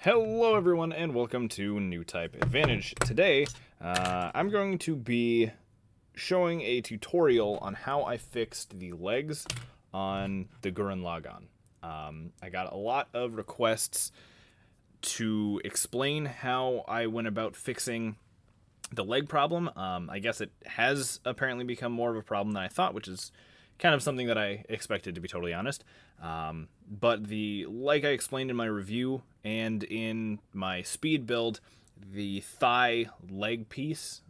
Hello everyone and welcome to New Type Advantage. Today I'm going to be showing a tutorial on how I fixed the legs on the Gurren Lagann. I got a lot of requests to explain how I went about fixing the leg problem. I guess it has apparently become more of a problem than I thought, which is kind of something that I expected, to be totally honest. But like I explained in my review and in my speed build, the thigh leg piece,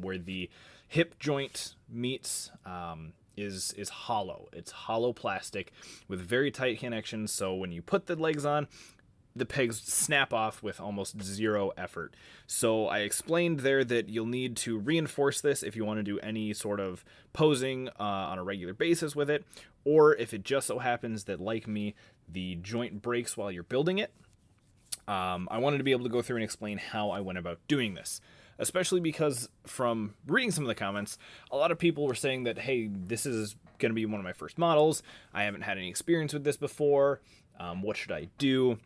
where the hip joint meets, is hollow. It's hollow plastic with very tight connections, so when you put the legs on, the pegs snap off with almost zero effort. So I explained there that you'll need to reinforce this if you want to do any sort of posing on a regular basis with it, or if it just so happens that, like me, the joint breaks while you're building it. I wanted to be able to go through and explain how I went about doing this, especially because from reading some of the comments, a lot of people were saying that, hey, this is going to be one of my first models. I haven't had any experience with this before. What should I do?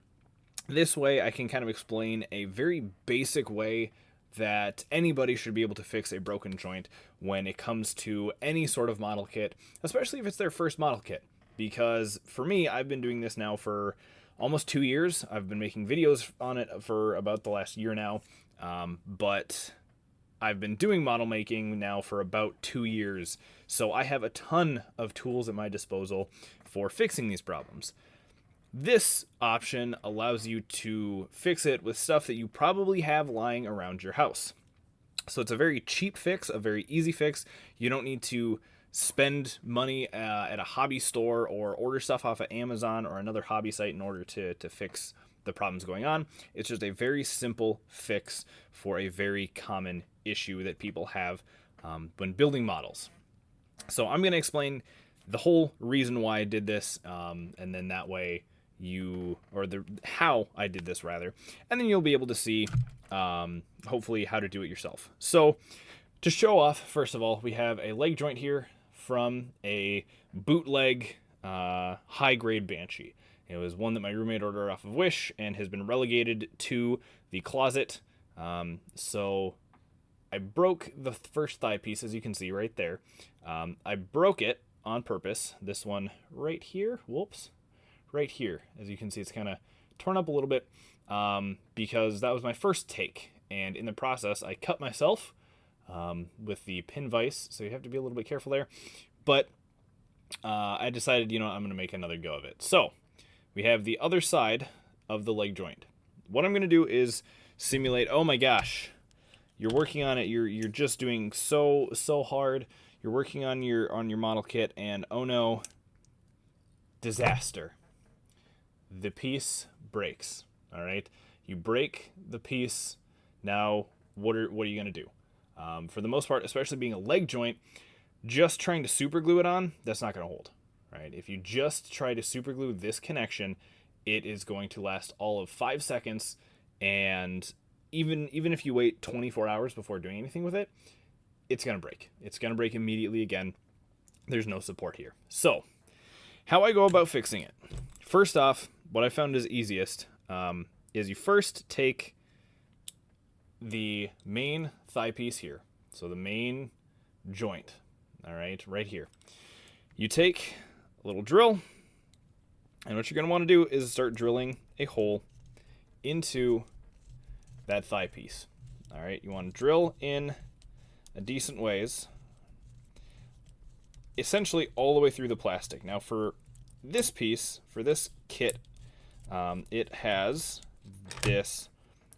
This way I can kind of explain a very basic way that anybody should be able to fix a broken joint when it comes to any sort of model kit, especially if it's their first model kit. Because for me, I've been doing this now for almost 2 years. I've been making videos on it for about the last year now, but I've been doing model making now for about 2 years, so I have a ton of tools at my disposal for fixing these problems. This option allows you to fix it with stuff that you probably have lying around your house. So it's a very cheap fix, a very easy fix. You don't need to spend money at a hobby store or order stuff off of Amazon or another hobby site in order to fix the problems going on. It's just a very simple fix for a very common issue that people have when building models. So I'm going to explain the whole reason why I did this, and then that way how I did this rather, and then you'll be able to see hopefully how to do it yourself. So to show off, first of all, we have a leg joint here from a bootleg high-grade Banshee. It was one that my roommate ordered off of Wish and has been relegated to the closet. So I broke the first thigh piece, as you can see right there. I broke it on purpose. This one right here, whoops, right here, as you can see, it's kind of torn up a little bit, because that was my first take, and in the process I cut myself with the pin vise, so you have to be a little bit careful there. But I decided, I'm going to make another go of it. So we have the other side of the leg joint. What I'm going to do is simulate, oh my gosh, you're working on it, you're just doing so hard, you're working on your model kit, and oh no, disaster. The piece breaks. All right, you break the piece. Now, what are you gonna do? For the most part, especially being a leg joint, just trying to super glue it on, that's not gonna hold. Right? If you just try to super glue this connection, it is going to last all of 5 seconds, and even if you wait 24 hours before doing anything with it, it's gonna break. It's gonna break immediately again. There's no support here. So, how I go about fixing it? First off, what I found is easiest is you first take the main thigh piece here, so the main joint, all right here. You take a little drill, and what you're going to want to do is start drilling a hole into that thigh piece. All right, you want to drill in a decent ways, essentially all the way through the plastic. Now for this piece, for this kit, it has this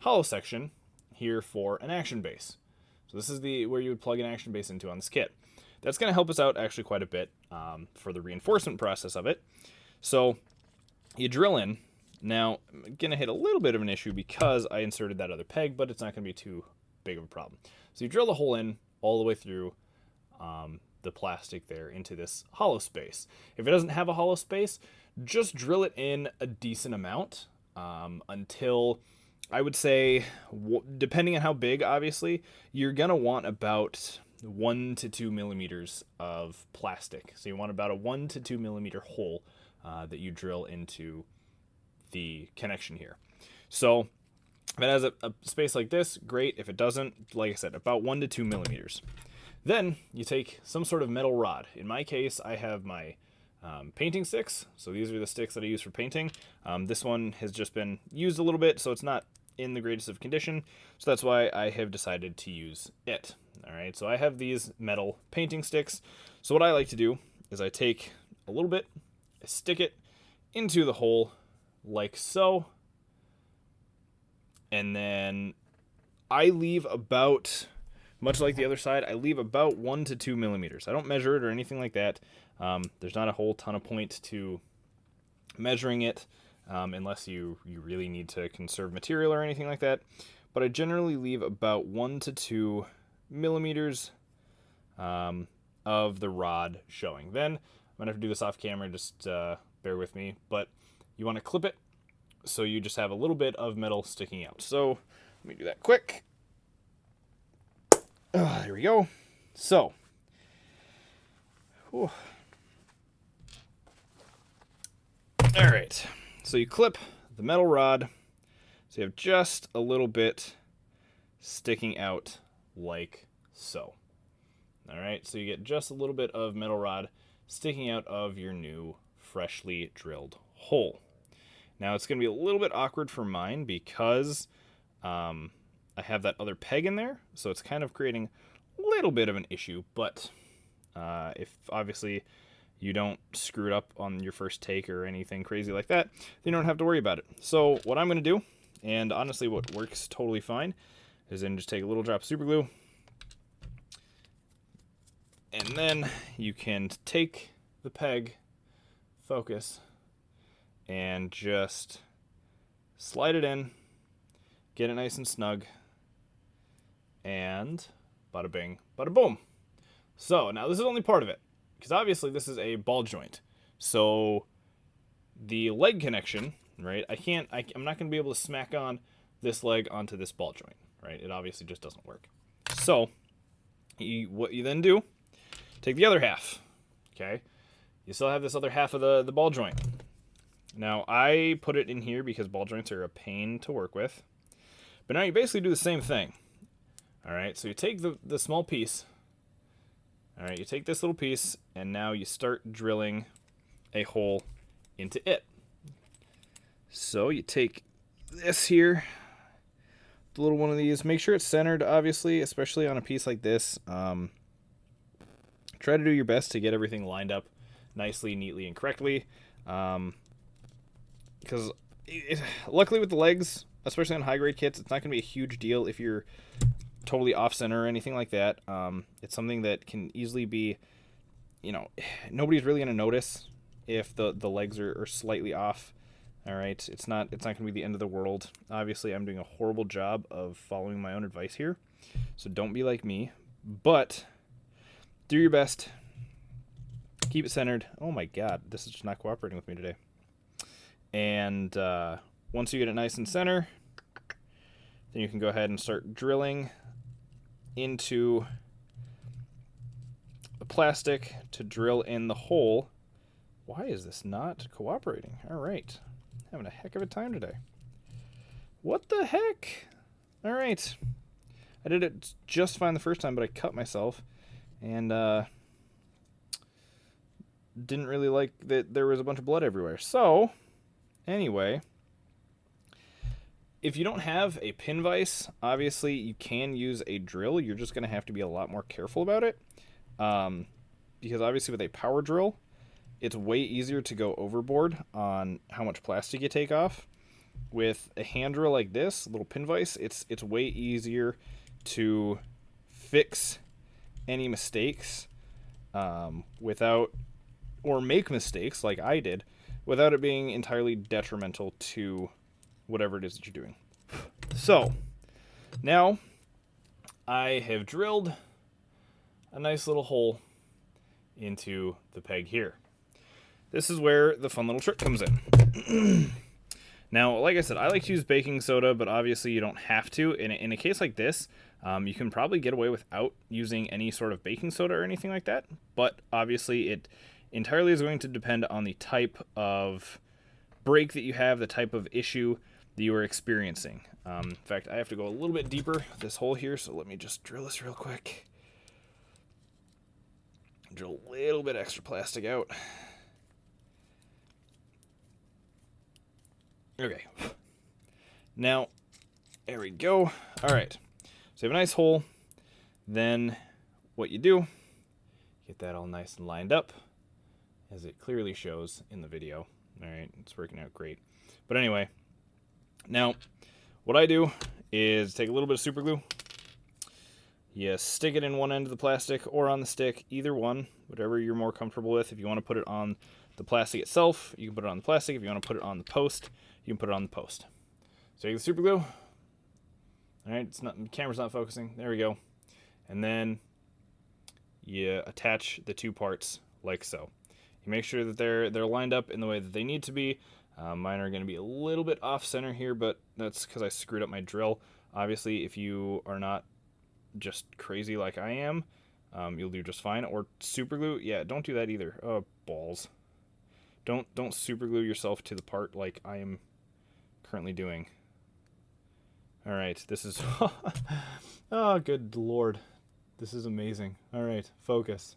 hollow section here for an action base. So this is where you would plug an action base into on this kit. That's going to help us out actually quite a bit for the reinforcement process of it. So you drill in. Now I'm going to hit a little bit of an issue because I inserted that other peg, but it's not going to be too big of a problem. So you drill the hole in all the way through the plastic there into this hollow space. If it doesn't have a hollow space, just drill it in a decent amount until, I would say, depending on how big, obviously, you're gonna want about 1 to 2 millimeters of plastic. So you want about a 1 to 2 millimeter hole that you drill into the connection here. So If it has a space like this, great. If it doesn't, like I said, about 1 to 2 millimeters. Then you take some sort of metal rod. In my case, I have my painting sticks. So these are the sticks that I use for painting. This one has just been used a little bit, so it's not in the greatest of condition. So that's why I have decided to use it. All right, so I have these metal painting sticks. So what I like to do is I take a little bit, I stick it into the hole like so, and then I leave about, much like the other side, I leave about 1 to 2 millimeters. I don't measure it or anything like that. There's not a whole ton of point to measuring it unless you really need to conserve material or anything like that. But I generally leave about 1 to 2 millimeters of the rod showing. Then I'm going to have to do this off camera, just bear with me. But you want to clip it so you just have a little bit of metal sticking out. So let me do that quick. There we go. So, whew. All right. So you clip the metal rod, so you have just a little bit sticking out like so. All right. So you get just a little bit of metal rod sticking out of your new freshly drilled hole. Now it's going to be a little bit awkward for mine because I have that other peg in there, so it's kind of creating a little bit of an issue, but if obviously you don't screw it up on your first take or anything crazy like that, then you don't have to worry about it. So what I'm going to do, and honestly what works totally fine, is then just take a little drop of super glue, and then you can take the peg, focus, and just slide it in, get it nice and snug, and bada bing, bada boom. So now this is only part of it, because obviously this is a ball joint. So the leg connection, right? I'm not going to be able to smack on this leg onto this ball joint, right? It obviously just doesn't work. So what you then do, take the other half, okay? You still have this other half of the ball joint. Now I put it in here because ball joints are a pain to work with. But now you basically do the same thing. All right, so you take the small piece. All right, you take this little piece, and now you start drilling a hole into it. So you take this here, the little one of these. Make sure it's centered, obviously, especially on a piece like this. Try to do your best to get everything lined up nicely, neatly, and correctly. Because luckily with the legs, especially on high-grade kits, it's not going to be a huge deal if you're totally off-center or anything like that. It's something that can easily be, nobody's really going to notice if the legs are slightly off. All right, it's not going to be the end of the world. Obviously, I'm doing a horrible job of following my own advice here, so don't be like me. But do your best. Keep it centered. Oh my God, this is just not cooperating with me today. And once you get it nice and center, then you can go ahead and start drilling into the plastic to drill in the hole. Why is this not cooperating? All right. Having a heck of a time today. What the heck? All right. I did it just fine the first time, but I cut myself. And didn't really like that there was a bunch of blood everywhere. So, anyway, if you don't have a pin vise, obviously you can use a drill. You're just going to have to be a lot more careful about it. Because obviously with a power drill, it's way easier to go overboard on how much plastic you take off. With a hand drill like this, little pin vise, it's way easier to fix any mistakes without, or make mistakes like I did, without it being entirely detrimental to whatever it is that you're doing. So, now I have drilled a nice little hole into the peg here. This is where the fun little trick comes in. Now, like I said, I like to use baking soda, but obviously you don't have to. In a case like this, you can probably get away without using any sort of baking soda or anything like that. But obviously it entirely is going to depend on the type of break that you have, the type of issue. that you are experiencing. In fact, I have to go a little bit deeper with this hole here, so let me just drill this real quick. Drill a little bit extra plastic out. Okay. Now, there we go. All right. So you have a nice hole. Then what you do, get that all nice and lined up, as it clearly shows in the video. All right, it's working out great. But anyway, now what I do is take a little bit of super glue. You stick it in one end of the plastic or on the stick, either one, whatever you're more comfortable with. If you want to put it on the plastic itself, you can put it on the plastic. If you want to put it on the post, you can put it on the post. So take the super glue. All right, the camera's not focusing. There we go. And then you attach the two parts like so. You make sure that they're lined up in the way that they need to be. Mine are going to be a little bit off center here, but that's because I screwed up my drill. Obviously, if you are not just crazy like I am, you'll do just fine. Or super glue, yeah, don't do that either. Oh, balls. Don't super glue yourself to the part like I am currently doing. All right, this is oh, good Lord. This is amazing. All right, focus.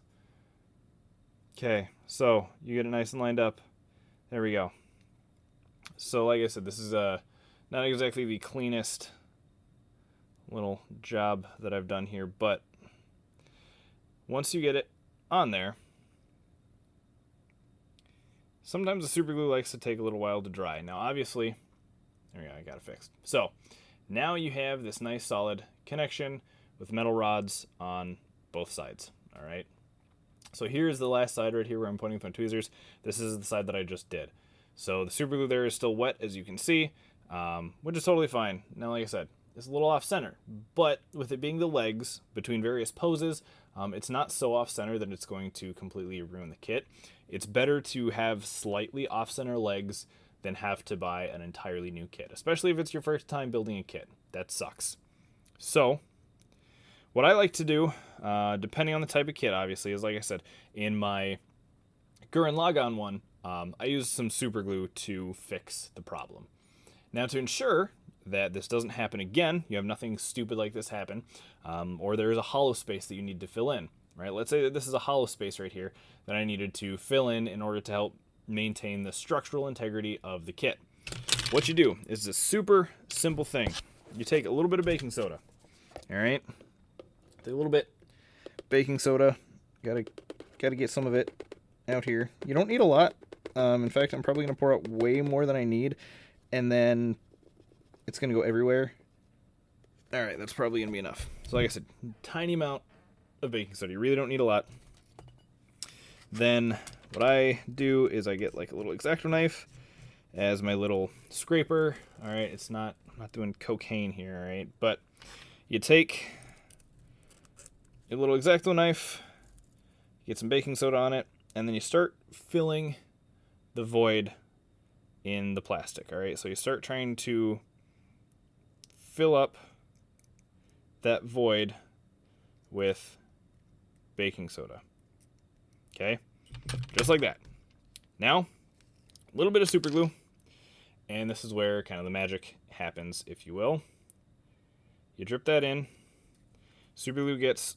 Okay, so you get it nice and lined up. There we go. So like I said, this is not exactly the cleanest little job that I've done here, but once you get it on there, sometimes the super glue likes to take a little while to dry. Now obviously, there we go, I got it fixed. So now you have this nice solid connection with metal rods on both sides. All right. So here's the last side right here where I'm pointing with my tweezers. This is the side that I just did. So the super glue there is still wet, as you can see, which is totally fine. Now, like I said, it's a little off center, but with it being the legs between various poses, it's not so off center that it's going to completely ruin the kit. It's better to have slightly off center legs than have to buy an entirely new kit, especially if it's your first time building a kit. That sucks. So what I like to do, depending on the type of kit, obviously, is like I said, in my Gurren Lagann one, I use some super glue to fix the problem. Now, to ensure that this doesn't happen again, you have nothing stupid like this happen, or there is a hollow space that you need to fill in, right? Let's say that this is a hollow space right here that I needed to fill in order to help maintain the structural integrity of the kit. What you do is a super simple thing. You take a little bit of baking soda, all right? Take a little bit baking soda. Gotta get some of it out here. You don't need a lot. In fact, I'm probably gonna pour out way more than I need, and then it's gonna go everywhere. All right, that's probably gonna be enough. So like I said, tiny amount of baking soda. You really don't need a lot. Then what I do is I get like a little X-Acto knife as my little scraper. All right, I'm not doing cocaine here, all right? But you take a little X-Acto knife, get some baking soda on it, and then you start filling the void in the plastic, all right? So you start trying to fill up that void with baking soda, okay? Just like that. Now, a little bit of super glue, and this is where kind of the magic happens, if you will. You drip that in. Super glue gets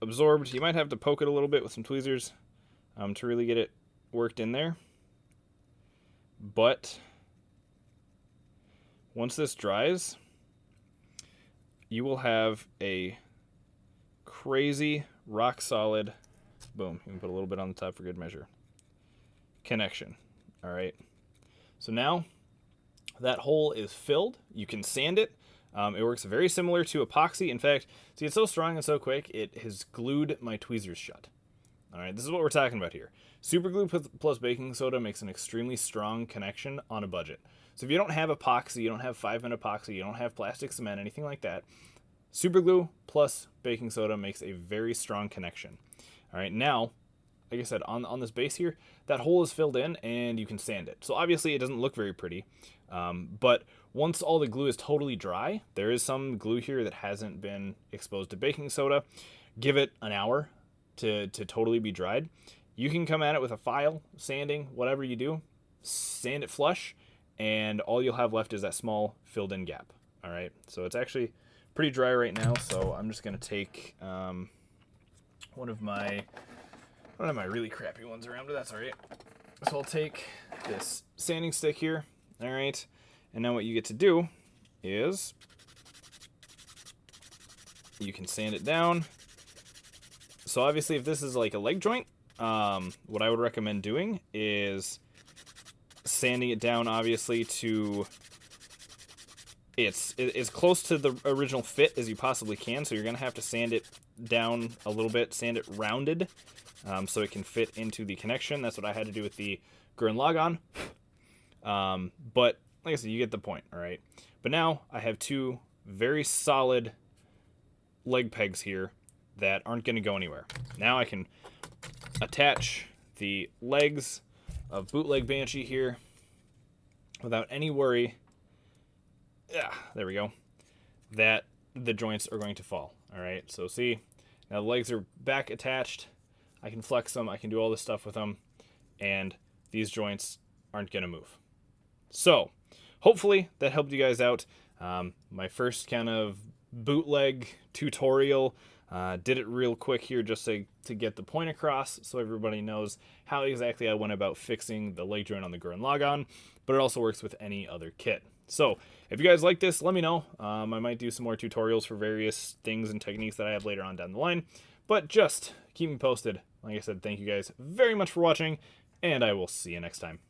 absorbed. You might have to poke it a little bit with some tweezers to really get it worked in there. But once this dries, you will have a crazy, rock solid, boom, you can put a little bit on the top for good measure, connection. All right. So now that hole is filled. You can sand it. It works very similar to epoxy. In fact, see, it's so strong and so quick, it has glued my tweezers shut. All right, this is what we're talking about here. Super glue plus baking soda makes an extremely strong connection on a budget. So if you don't have epoxy, you don't have 5-minute epoxy, you don't have plastic cement, anything like that, super glue plus baking soda makes a very strong connection. All right, now, like I said, on this base here, that hole is filled in and you can sand it. So obviously it doesn't look very pretty, but once all the glue is totally dry, there is some glue here that hasn't been exposed to baking soda. Give it an hour to totally be dried. You can come at it with a file, sanding, whatever you do, sand it flush, and all you'll have left is that small filled in gap. All right, so it's actually pretty dry right now, so I'm just gonna take one of my really crappy ones around, but that's all right. So I'll take this sanding stick here. All right, and now what you get to do is you can sand it down. So obviously if this is like a leg joint, what I would recommend doing is sanding it down, obviously, to it's as close to the original fit as you possibly can. So you're gonna have to sand it down a little bit, sand it rounded, so it can fit into the connection. That's what I had to do with the Gurren Lagann. But like I said, you get the point. All right, but now I have two very solid leg pegs here that aren't going to go anywhere. Now I can attach the legs of Bootleg Banshee here without any worry. Yeah, there we go. That the joints are going to fall. All right, so see, now the legs are back attached. I can flex them. I can do all this stuff with them, and these joints aren't going to move. So hopefully that helped you guys out. My first kind of bootleg tutorial. Did it real quick here just to get the point across so everybody knows how exactly I went about fixing the leg joint on the Gurren Lagann, but it also works with any other kit. So if you guys like this, let me know. I might do some more tutorials for various things and techniques that I have later on down the line, but just keep me posted. Like I said, thank you guys very much for watching, and I will see you next time.